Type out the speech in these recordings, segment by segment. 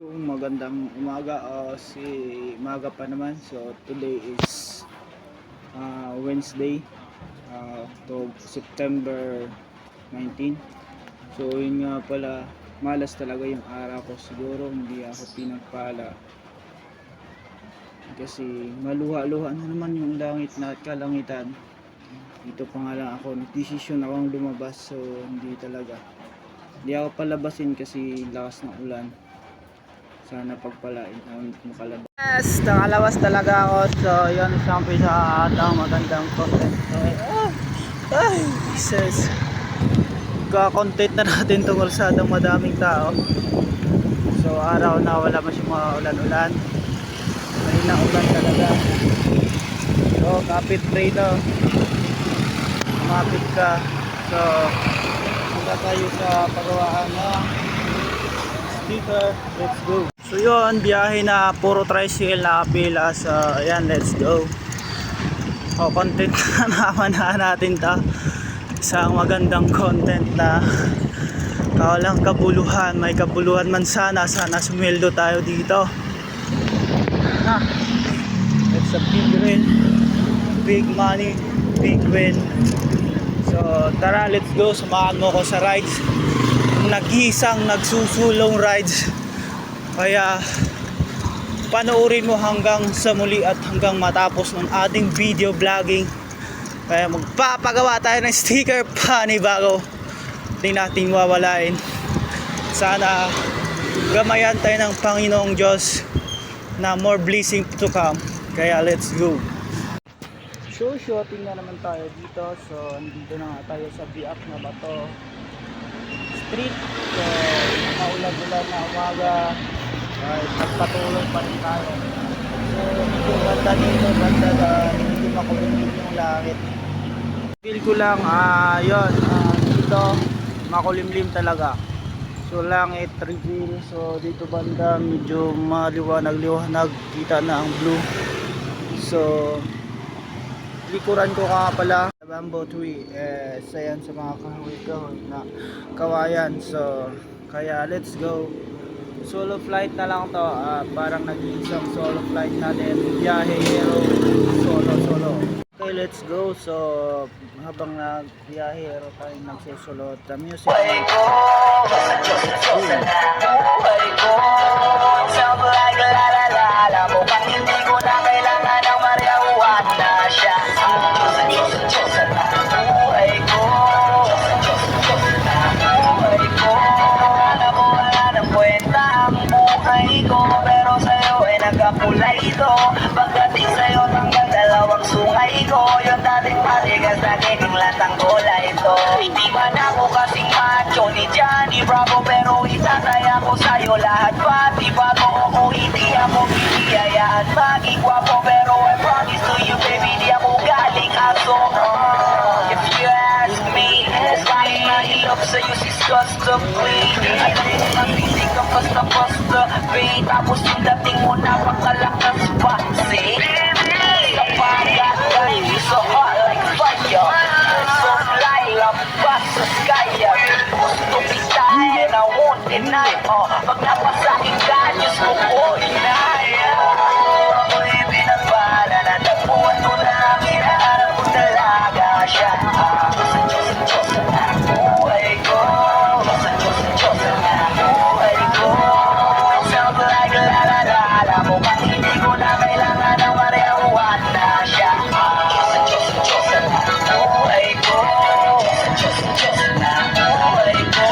Magandang umaga si umaga pa naman. So today is Wednesday, to September 19. So yun nga pala, malas talaga yung araw ko. Siguro hindi ako pinagpala kasi maluha-luha na naman yung langit na kalangitan. Dito pa nga lang ako nagdesisyon akong lumabas, so hindi ako palabasin kasi lakas ng ulan. Sana pagpalain ang makalabas. Yes, nakalawas talaga ako. So yun, isang sa atang magandang content. Ay, Jesus. Content na natin tungkol sa madaming tao. So araw na wala masyong mga ulan-ulan. Mahina ulan talaga. So kapit prito, kumapit ka. So punta tayo sa pagawaan ng sticker. Let's go. So yun, biyahe na puro tricycle na pila. So ayan, let's go. Content na naman natin ta. Isang magandang content na kawalang kabuluhan. May kabuluhan man sana sumweldo tayo dito. It's a big win, big money, big win. So tara, let's go. Samahan mo ko sa rides, nag-iisang nagsusulong rides. Kaya panoorin mo hanggang sa muli at hanggang matapos ng ating video vlogging. Kaya magpapagawa tayo ng sticker panibago, hindi natin wawalain. Sana gamayan tayo ng Panginoong Diyos na more blessing to come. Kaya let's go. So shooting na naman tayo dito. So andito na nga tayo sa Biak na Bato Street. So maulan-ulan na umaga, nagpatuloy pa rin tayo. So medyo banda dito, hindi makulimlim yung langit. Feel ko lang yun, dito makulimlim talaga. So langit reveal. So dito banda medyo maliwanag-liwanag, kita na ang blue. So likuran ko nga pala bamboo tree, sayan sa mga kahoy-kahoy na kawayan. So kaya let's go. Solo flight na lang to, parang nag-iisang solo flight natin, biyahe hero, solo. Okay, let's go. So habang nagbiyahe hero tayo, nagsusulot the music. Pero sa'yo ay nagkapulay ito. Pagdating sa'yo tanggal dalawang sungay ko. Yung dating matigas na kiking latang kulay ito. Hindi man ako kasing macho ni Johnny Bravo, pero isasaya ko sa'yo lahat. Pati bago ako, hindi ako piniyayaan maging gwapo, pero I promise to you baby, di ako galing aso. If you ask me, kahit na ilog sa'yo sis Costa Queen, at rin magbisig ka basta-basta, babe. Tapos yung dating mo napakalakas pa, see? Sa pagkakay, so hot like fire, so fly, lampas sa sky. Gusto pisahin, I won't deny. Pag napasakin ka, Diyos ko ko inaya. Ako'y pinagpala na tagpuan ko na ang hinaharap ko talaga siya. Sa Diyos na buhay ko, sa Diyos na buhay ko. Sound like la-la-la, alam mo bang hindi ko na kailangan ng marihuan na siya. Sa Diyos na buhay ko, sa Diyos na buhay ko.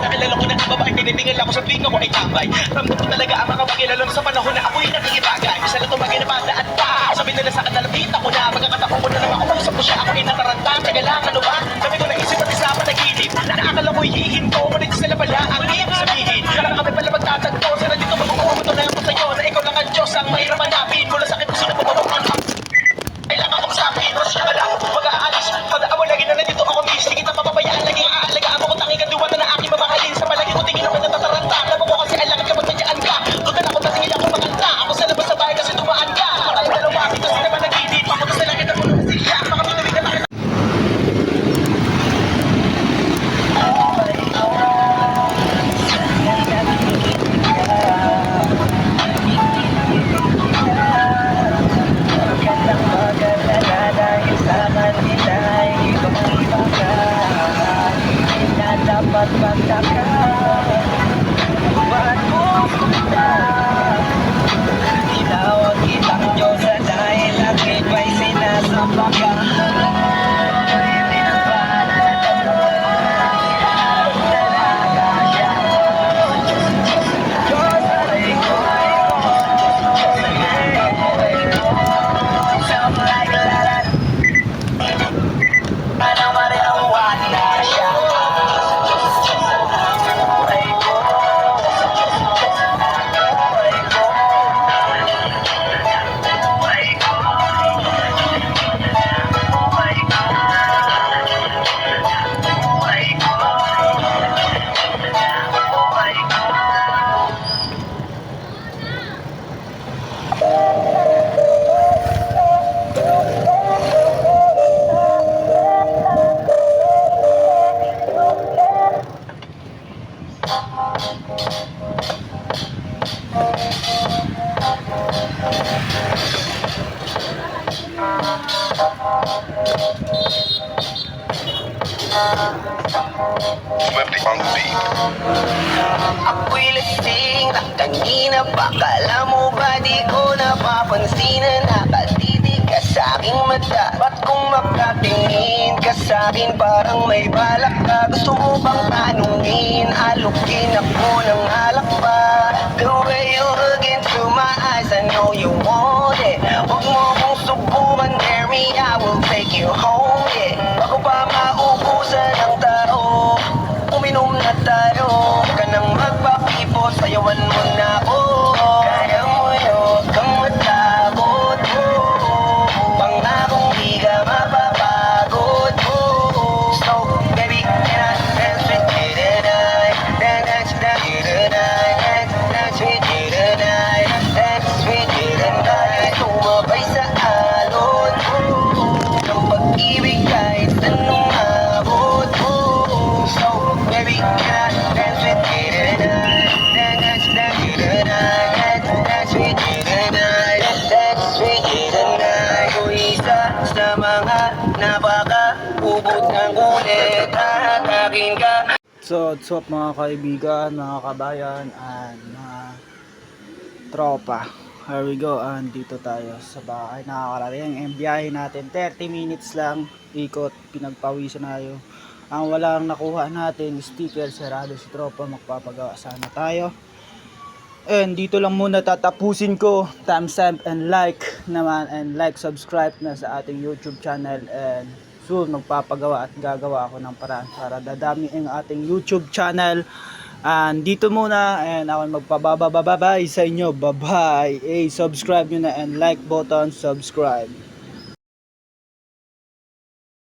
Nakilala ko na ang babae, tinitingil ako sa tuwing ako ay tambay. Ramdam ko talaga ang mga pakilalang sa panahon na ako'y nagigibagay. Isa lang tumagay na banda at pa. Sabi nila sa akin, nalapita ko na. Magkakatapo ko na naman ako, usap ko siya, ako'y nataranta. Taga lang, ano ba? Sabi ko naisip at isa panaginip. Na naakala mo'y hihinto, ngunit sila pala ang ibig sabihin. Kaya kami pala magtatagpo. Sana dito makukuha ko na lang ko sa'yo, na ikaw lang ang Diyos ang mahirap hanapin. Mula sakit ko sino pababang kailangan akong sakin. Mas siya ka lang, mag-aalis. Pag-aamo lagi na nandito ako, miss. Hindi kita mapabayaan, lagi aalagaan mo ko tanging kanduwata na aking mamahalin. Sa palagi ko tingin ako natataranta. Alam mo ko kasi ay lakad ka magsadyaan ka. Doon na ako tasingin ako maganda. Ako sa labas sa bahay kasi tumaan ka. Tayo na lumapit kasi naman nag-init. Ako sa langit ako na siya. Mga pinawin na lang. Swifty on the beat. Ako'y lasing na kanina pa. Kala mo ba di ko napapansin na nakatitig ka sa aking mata? Ba't kung makatingin ka sa akin parang may balak ka? Gusto mo bang tanungin? Alukin ako ng alak pa. The way you look into my eyes, I know you want it. Huwag mo kong subukan, dare me, I will take you home, yeah. Bago pa maubusan ng tao, uminom na tayo. Huwag ka nang magpapipo, sayawan mo na ako. Kaya mo yun, kang matakot mo. Pangakong di ka mapapagod mo. So, baby, can I dance with you tonight? Dance with you tonight. Dance with you tonight. Dance with you tonight. Tumabay sa alon mo ng pag-ibig kahit anong abot mo. So, baby, can I dance with you tonight? Dance with you tonight. Dance with you tonight. Dance with you tonight. O isa sa mga napaka-ubod ng kulit at akin ka. So, what's up mga kaibigan, mga kabayan, and mga tropa. Here we go, and dito tayo sa bahay. Nakakarating ang biyahe natin, 30 minutes lang, ikot, pinagpawisan tayo. Ang walang nakuha natin, sticker, sarado si tropa, magpapagawa sana tayo. And dito lang muna tatapusin ko. Thumbs up and like naman, and like, subscribe na sa ating YouTube channel, and soon magpapagawa at gagawa ako ng paraan para dadami ang ating YouTube channel. And dito muna, and ako magpababababay sa inyo. Bye bye. Subscribe nyo na, and like button, subscribe.